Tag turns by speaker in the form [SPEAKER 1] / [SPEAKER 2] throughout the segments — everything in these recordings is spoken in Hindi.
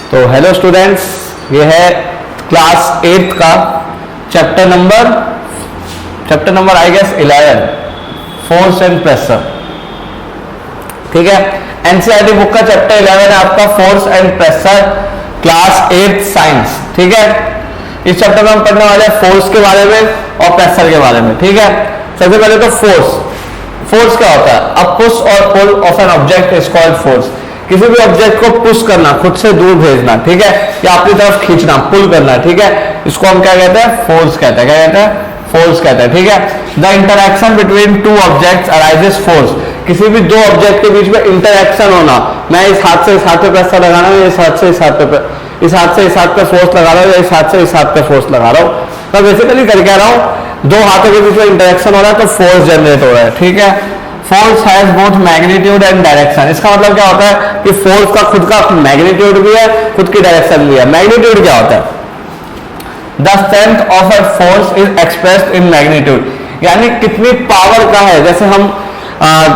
[SPEAKER 1] तो हेलो स्टूडेंट्स, ये है क्लास 8 का chapter number I guess 11, force and pressure. ठीक है, एनसीईआरटी बुक का चैप्टर 11 है आपका force and pressure, class 8 science. ठीक है, इस चैप्टर में हम पढ़ने वाले हैं फोर्स के बारे में और प्रेशर के बारे में। ठीक है, सबसे पहले तो फोर्स क्या होता है? अ पुश और pull of an object is called force. किसी भी ऑब्जेक्ट को पुश करना, खुद से दूर भेजना, ठीक है, या अपनी तरफ खींचना, पुल करना, ठीक है, इसको हम क्या कहते हैं? फोर्स कहते हैं। क्या कहते हैं? फोर्स कहते हैं। ठीक है, the interaction between two objects arises force. किसी भी दो ऑब्जेक्ट के बीच में इंटरैक्शन होना, मैं इस हाथ से इस हाथ पे प्रेशर लगा रहा हूँ, इस हाथ से इस हाथ पे इस हाथ से इस हाथ पे फोर्स लगा रहा हूँ, या इस हाथ से इस हाथ पे फोर्स लगा रहा हूँ, तो बेसिकली कर क्या रहा हूँ, दो हाथों के बीच में इंटरैक्शन हो रहा है तो फोर्स जनरेट हो रहा है। ठीक है, force has both magnitude and direction. इसका मतलब क्या होता है कि फोर्स का खुद का मैग्नीट्यूड भी है, खुद की डायरेक्शन भी है। मैग्नीट्यूड क्या होता है? The strength of a force is expressed in magnitude, यानी कितनी पावर का है। जैसे हम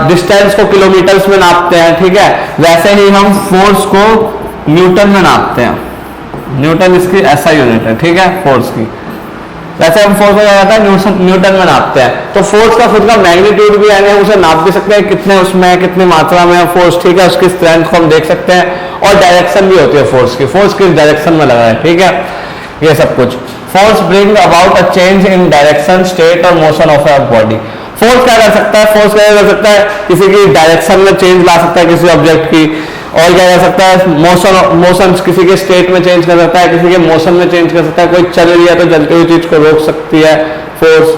[SPEAKER 1] डिस्टेंस को किलोमीटर्स में नापते हैं, ठीक है, वैसे ही हम फोर्स को न्यूटन में नापते हैं। न्यूटन इसकी ऐसा यूनिट है, ठीक है, फोर्स की। वैसे हम फोर्स को क्या कहते हैं? न्यूटन में नापते हैं। तो फोर्स का खुद का मैग्नीट्यूड भी है, उसे नाप भी सकते हैं, कितने उसमें है, कितनी मात्रा में है फोर्स, ठीक है, उसकी स्ट्रेंथ को हम देख सकते हैं, और डायरेक्शन भी होती है फोर्स की, फोर्स किस डायरेक्शन में लगा है, ठीक है, ये सब कुछ। Force bring about a change in direction, state और motion of a body. Force क्या कर सकता है? फोर्स क्या कर सकता है? किसी की डायरेक्शन में चेंज ला सकता है, किसी ऑब्जेक्ट की। और क्या कर सकता है? मोशन किसी के स्टेट में चेंज कर सकता है, किसी के मोशन में चेंज कर सकता है। कोई चल रही है तो चलती हुई चीज को रोक सकती है फोर्स,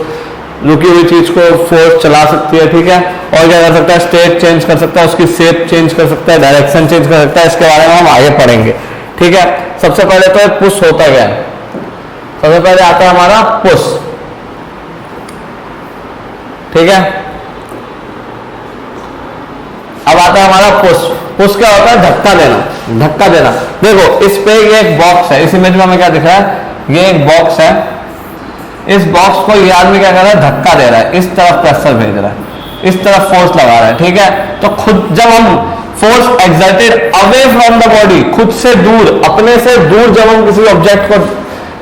[SPEAKER 1] रुकी हुई चीज को फोर्स चला सकती है। ठीक है, और क्या कर सकता है? स्टेट चेंज कर सकता है, उसकी शेप चेंज कर सकता है, डायरेक्शन चेंज कर सकता है। इसके बारे में हम आगे पढ़ेंगे। ठीक है, सबसे पहले तो पुश होता क्या है? सबसे पहले आता है हमारा पुश। ठीक है, अब आता है हमारा पुश। पुश क्या होता है? धक्का देना। धक्का देना, देखो इस पे ये एक बॉक्स है, इस इमेज में हमें क्या दिख रहा है? ये एक बॉक्स है, इस बॉक्स को ये आदमी क्या कर रहा है? धक्का दे रहा है, इस तरफ प्रेशर भेज रहा है, इस तरफ फोर्स लगा रहा है। ठीक है, तो खुद जब हम force exerted away from the body, खुद से दूर, अपने से दूर जब हम किसी ऑब्जेक्ट को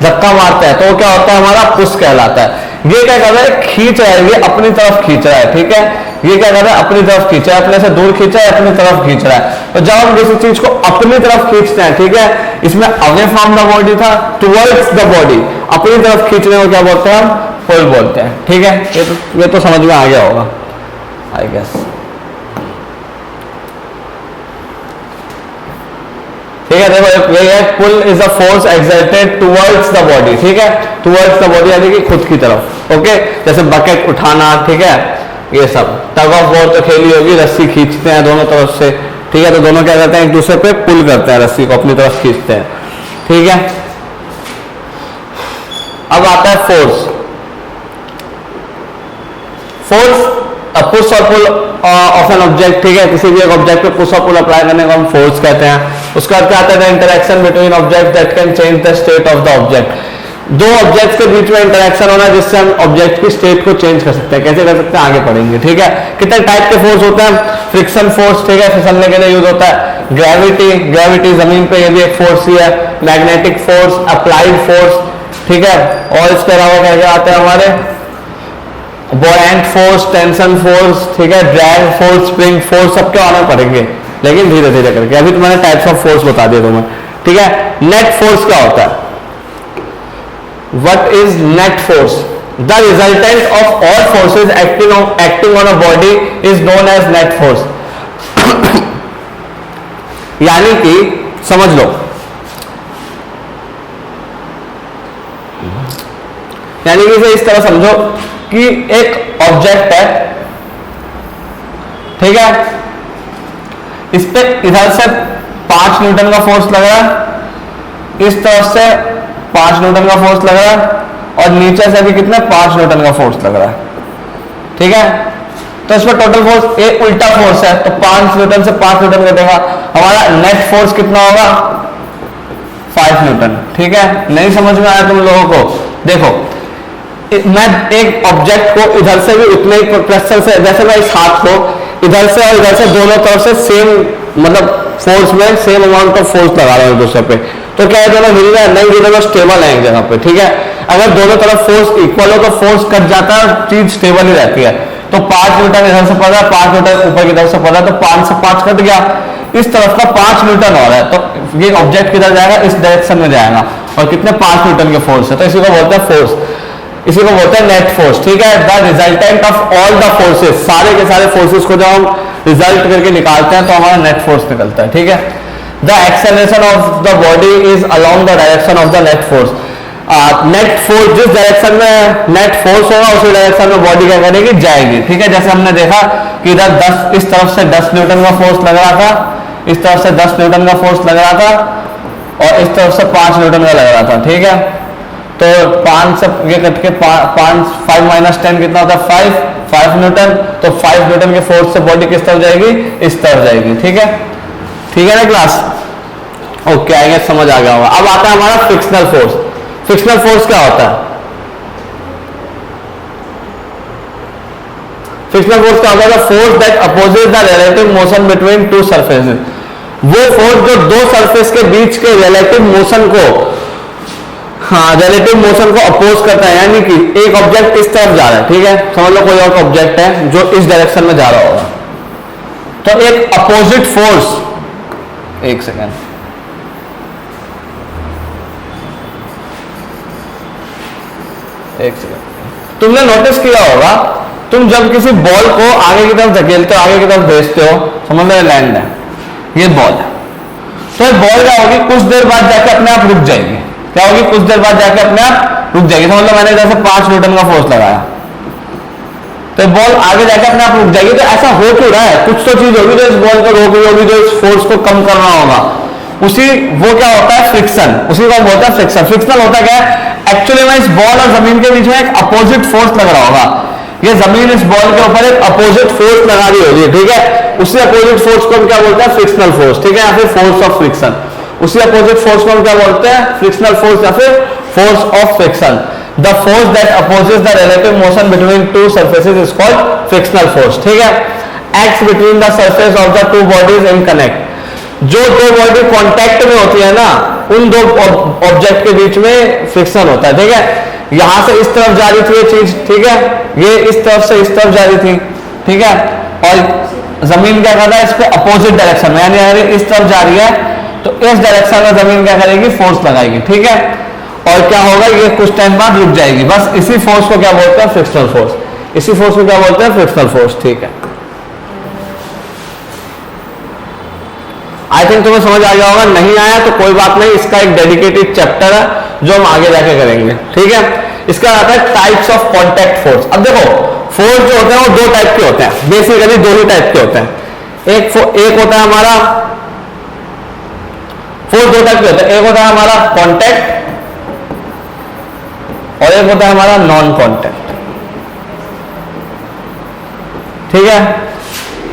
[SPEAKER 1] धक्का मारते हैं तो क्या होता है? हमारा पुश कहलाता है। ये क्या कर रहा है? खींच रहा है, ये अपनी तरफ खींच रहा है। ठीक है, ये क्या कर रहा है? अपनी तरफ खींच रहा है, अपने से दूर खींच रहा है, अपनी तरफ खींच रहा है। तो जब हम किसी चीज को अपनी तरफ खींचते हैं, ठीक है, इसमें अवे फ्रॉम द बॉडी था, टुवर्ड्स द बॉडी, अपनी तरफ खींचने को क्या बोलते हैं? हम पुल बोलते हैं। ठीक है, ये तो समझ में आ गया होगा आई गेस। ठीक है, देखो ये pull is a force exerted towards the body. ठीक है, टुवर्ड्स द बॉडी यानी कि खुद की तरफ। ओके, जैसे बकेट उठाना, ठीक है, ये सब। टग ऑफ वॉर तो खेली होगी, रस्सी खींचते हैं दोनों तरफ से। ठीक है, तो दोनों क्या करते हैं? एक दूसरे पे पुल करते हैं, रस्सी को अपनी तरफ खींचते हैं। ठीक है, अब आता है फोर्स। पुश और पुल ऑफ एन ऑब्जेक्ट। ठीक है, किसी भी एक ऑब्जेक्ट पे पुश और पुल अप्लाई करने को हम फोर्स कहते हैं। उसका अर्थ आता है interaction between object that can change the state of the object. दो ऑब्जेक्ट्स के बीच में इंटरेक्शन होना जिससे हम ऑब्जेक्ट की स्टेट को चेंज कर सकते हैं। कैसे कर सकते हैं? आगे पढ़ेंगे। ठीक है, कितने टाइप के फोर्स होते हैं? फ्रिक्शन फोर्स, ठीक है, फिसलने के लिए यूज होता है। ग्रेविटी जमीन पे, ये भी एक फोर्स ही है। मैग्नेटिक फोर्स, अप्लाइड फोर्स, ठीक है, और इसके अलावा क्या क्या आते हैं हमारे? बॉयंट फोर्स, टेंशन फोर्स, ठीक है, ड्रैग फोर्स, स्प्रिंग फोर्स, सबके बारे में पढ़ेंगे, लेकिन धीरे धीरे करके। अभी तो मैंने टाइप्स ऑफ फोर्स बता दिया तुम्हें। ठीक है, नेट फोर्स क्या होता है? What is net force? The resultant of all forces acting on a body is known as net force. यानी कि समझ लो, यानी कि इसे इस तरह समझो कि एक ऑब्जेक्ट है, ठीक है, इस पे इधर से 5 न्यूटन का फोर्स लग रहा है, इस तरफ से 5 न्यूटन का फोर्स लग रहा है, और नीचे से भी कितने? 5 न्यूटन का फोर्स लग रहा है। ठीक है, तो इसमें टोटल फोर्स एक उल्टा फोर्स है, तो 5 न्यूटन से 5 न्यूटन कटेगा, हमारा नेट फोर्स कितना होगा? 5 न्यूटन। ठीक है, नहीं समझ में आया तुम लोगों को? देखो, मैं एक ऑब्जेक्ट को इधर से भी उतने ही प्रेशर से, जैसे मैं इस हाथ को इधर से और इधर से दोनों तरफ से सेम मतलब फोर्स में सेम अमाउंट ऑफ फोर्स लगा रहा हूं एक दूसरे पे, तो क्या है दोनों हिल रहा है, नहीं गिरे तो स्टेबल है एक जगह पे, ठीक है। अगर दोनों तरफ फोर्स इक्वल हो तो फोर्स कट जाता है और चीज स्टेबल ही रहती है। तो 5 न्यूटन इधर से पड़ रहा है, 5 न्यूटन ऊपर की तरफ से पड़ रहा है, तो 5 से 5 कट गया, इस तरफ का 5 न्यूटन और है, तो ये ऑब्जेक्ट किधर जाएगा, इस डायरेक्शन में जाएगा, और कितने 5 न्यूटन के फोर्स है, तो इसी को बोलते हैं फोर्स, इसी को बोलते हैं नेट फोर्स, ठीक है। The resultant of all the forces, सारे के सारे फोर्सेस को जब हम रिजल्ट करके निकालते हैं तो हमारा नेट फोर्स निकलता है, ठीक है। The acceleration of the body is along the direction of the net force. Net force जिस डायरेक्शन में नेट फोर्स होगा उसी डायरेक्शन में बॉडी क्या करेगी, जाएगी, ठीक है। जैसे हमने देखा कि इधर 10 इस तरफ से 10 न्यूटन का फोर्स लग रहा था, इस तरफ से 10 न्यूटन का फोर्स लग रहा था, और इस तरफ से 5 न्यूटन का लग रहा था, ठीक है। तो 5 से ये कट के 5 माइनस 10 कितना होता है, 5 न्यूटन, तो 5 न्यूटन के फोर्स से बॉडी किस तरफ जाएगी, इस तरफ जाएगी, ठीक है, ठीक है ना क्लास। ओके, आएंगे, समझ आ गया होगा। अब आता है हमारा फ्रिक्शनल फोर्स। फ्रिक्शनल फोर्स क्या होता है, फ्रिक्शनल फोर्स क्या होता है, force that opposes the relative motion between two surfaces. वो फोर्स जो दो सरफेस के बीच के रिलेटिव मोशन को, हाँ, रिलेटिव मोशन को अपोज करता है, यानी कि एक ऑब्जेक्ट इस तरफ जा रहा है, ठीक है, समझ लो कोई और ऑब्जेक्ट है जो इस डायरेक्शन में जा रहा होगा, तो एक अपोजिट फोर्स, एक सेकेंड, तुमने नोटिस किया होगा, तुम जब किसी बॉल को आगे की तरफ धकेलते हो, आगे की तरफ भेजते हो, समझ लो लैंड है, ये बॉल है, तो ये बॉल क्या होगी, कुछ देर बाद जाके अपने आप रुक जाएगी, क्या होगी, कुछ देर बाद जाके अपने आप रुक जाएगी। समझ लो मैंने इधर से 5 न्यूटन का फोर्स लगाया, तो बॉल आगे जाके अपने आप रुक जाएगी। तो ऐसा हो क्यों रहा है, कुछ तो चीज होगी जो इस बॉल को रोक रही होगी, जो इस फोर्स को कम कर रहा होगा, उसी वो क्या होता है, फ्रिक्शन, उसी को बोलता है फ्रिक्शन। फ्रिक्शनल होता क्या है, एक्चुअली में इस बॉल और जमीन के बीच में एक अपोजिट फोर्स लग रहा होगा, ये जमीन इस बॉल के ऊपर एक अपोजिट फोर्स लगा रही होगी, ठीक है, उसी अपोजिट फोर्स को हम क्या बोलते हैं, फ्रिक्शनल फोर्स, ठीक है, या फिर फोर्स ऑफ फ्रिक्शन। उसी अपोजिट फोर्स को हम क्या बोलते हैं, फ्रिक्शनल फोर्स या फिर force of friction. The force that opposes the relative motion between two surfaces is called frictional force, ठीक है। Acts between the surface of the two bodies in connect. जो दो बॉडी कांटेक्ट में होती है ना, उन दो ऑब्जेक्ट के बीच में फ्रिक्शन होता है, ठीक है। यहां से इस तरफ जा रही थी ये चीज, ठीक है, ये इस तरफ से इस तरफ जा रही थी, ठीक है, और जमीन क्या कर रहा है, इसको अपोजिट डायरेक्शन में, यानी इस तरफ जा रही है, तो इस डायरेक्शन में जमीन क्या करेगी, फोर्स लगाएगी, ठीक है, और क्या होगा, ये कुछ टाइम बाद रुक जाएगी। बस इसी फोर्स को क्या बोलते हैं, फ्रिक्शनल फोर्स। इसी फोर्स को क्या बोलते हैं, फ्रिक्शनल फोर्स, ठीक है। आई थिंक तुम्हें समझ आ गया होगा, नहीं आया तो कोई बात नहीं, इसका एक डेडिकेटेड चैप्टर है जो हम आगे जाके करेंगे, ठीक है। इसका आता है टाइप्स ऑफ कॉन्टैक्ट फोर्स। अब देखो, फोर्स जो होते हैं वो 2 टाइप के होते हैं, बेसिकली 2 ही टाइप के होते हैं। एक होता है हमारा फोर्स, 2 टाइप के होते हैं, एक होता है हमारा कॉन्टैक्ट और एक होता है हमारा नॉन कॉन्टैक्ट, ठीक है।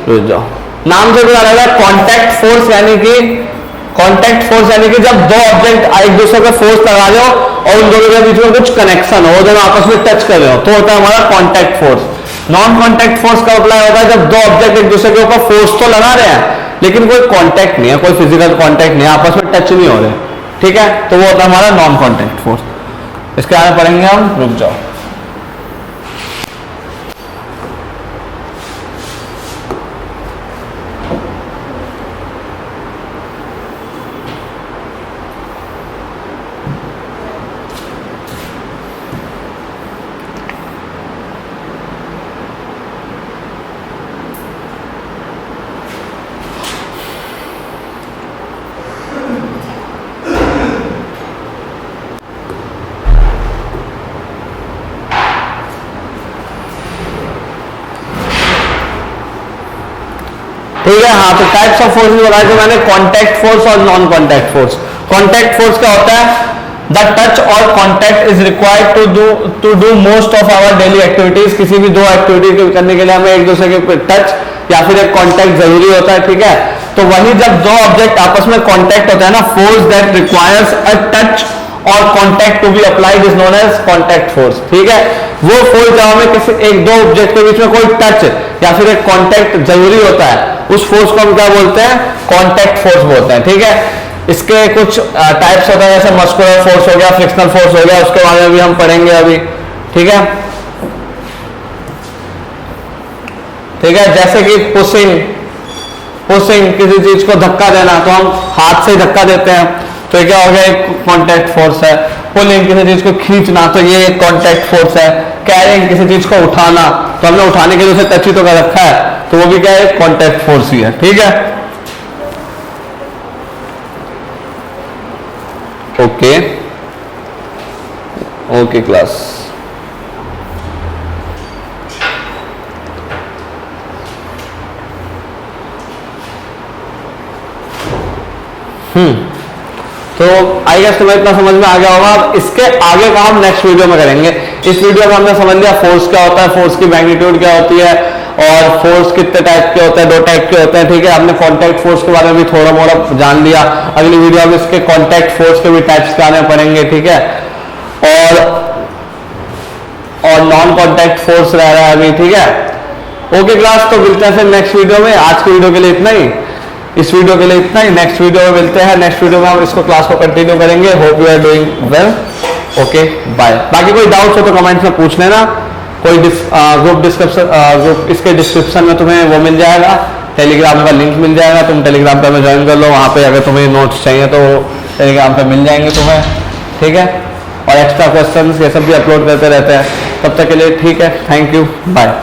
[SPEAKER 1] रुक जाओ, नाम से पता लगा, कॉन्टैक्ट फोर्स यानी कि जब दो ऑब्जेक्ट एक दूसरे को फोर्स लगा रहे हो और उन दोनों के बीच में कुछ कनेक्शन हो, दोनों आपस में टच कर रहे हो, तो होता है हमारा contact force. Non contact force का अप्लाई होता है जब दो ऑब्जेक्ट एक दूसरे के ऊपर फोर्स तो लगा रहे हैं लेकिन कोई कॉन्टैक्ट नहीं है, कोई फिजिकल कॉन्टैक्ट नहीं है, आपस में टच नहीं हो रहे, ठीक है, तो वो होता है हमारा नॉन कॉन्टैक्ट फोर्स। इसके आगे पढ़ेंगे हम, रुक जाओ। ठीक है, हाँ, तो टाइप्स ऑफ फोर्स बताया जो मैंने, कॉन्टैक्ट फोर्स और non contact force. Contact force क्या होता है, द टच और contact is required to do most of our daily activities. किसी भी 2 एक्टिविटी करने के लिए हमें एक दूसरे के टच या फिर एक कॉन्टैक्ट जरूरी होता है, ठीक है। तो वही जब 2 ऑब्जेक्ट आपस में कॉन्टैक्ट होता है ना, force that requires a touch और contact to be applied is known as contact force. ठीक है, वो फोर्स जहां में किसी एक दो ऑब्जेक्ट के बीच में कोई टच या फिर एक कॉन्टैक्ट जरूरी होता है, उस फोर्स को हम क्या बोलते हैं, कॉन्टैक्ट फोर्स बोलते हैं। ठीक है, इसके कुछ टाइप्स होते हैं, जैसे मस्कुलर फोर्स हो गया, फ्रिक्शनल फोर्स हो गया, उसके बारे में भी हम पढ़ेंगे अभी। ठीक है, ठीक है, जैसे कि पुशिंग किसी चीज को धक्का देना, तो हम हाथ से धक्का देते हैं, तो क्या हो गया, एक कॉन्टैक्ट फोर्स है। पुलिंग किसी चीज को खींचना, तो ये एक कॉन्टैक्ट फोर्स है। कैरिंग किसी चीज को उठाना, तो हमने उठाने के लिए उसे टच ही तो कर रखा है, तो वो भी क्या है, कॉन्टैक्ट फोर्स ही है। ठीक है, ओके ओके क्लास। तो आई गेस तुम्हें इतना समझ में आ गया होगा। अब इसके आगे का हम नेक्स्ट वीडियो में करेंगे। इस वीडियो में हमने समझ लिया फोर्स क्या होता है, फोर्स की मैग्नीट्यूड क्या होती है, और फोर्स कितने टाइप के होते हैं, दो टाइप के होते हैं। ठीक है, हमने कॉन्टैक्ट फोर्स के बारे में भी थोड़ा मोड़ा जान लिया। अगली वीडियो में इसके कॉन्टैक्ट फोर्स के भी टाइप्स के बारे में पढ़ेंगे। ठीक है, और नॉन कॉन्टैक्ट फोर्स रह रहा है अभी। ठीक है, ओके क्लास, तो मिलते हैं फिर नेक्स्ट वीडियो में। आज की वीडियो के लिए इतना ही, इस वीडियो के लिए इतना ही। नेक्स्ट वीडियो में मिलते हैं। नेक्स्ट वीडियो में हम इसको क्लास को कंटिन्यू करेंगे। Hope you are doing well. Okay, bye. बाकी कोई डाउट्स हो तो कमेंट्स में पूछ लेना। कोई ग्रुप डिस्क्रिप्शन, ग्रुप इसके डिस्क्रिप्शन में तुम्हें वो मिल जाएगा, टेलीग्राम का लिंक मिल जाएगा। तुम टेलीग्राम पे हमें ज्वाइन कर लो, वहाँ पे अगर तुम्हें नोट्स चाहिए तो टेलीग्राम पे मिल जाएंगे तुम्हें। ठीक है, और एक्स्ट्रा क्वेश्चन ये सब भी अपलोड करते रहते हैं। तब तक के लिए ठीक है, थैंक यू, बाय।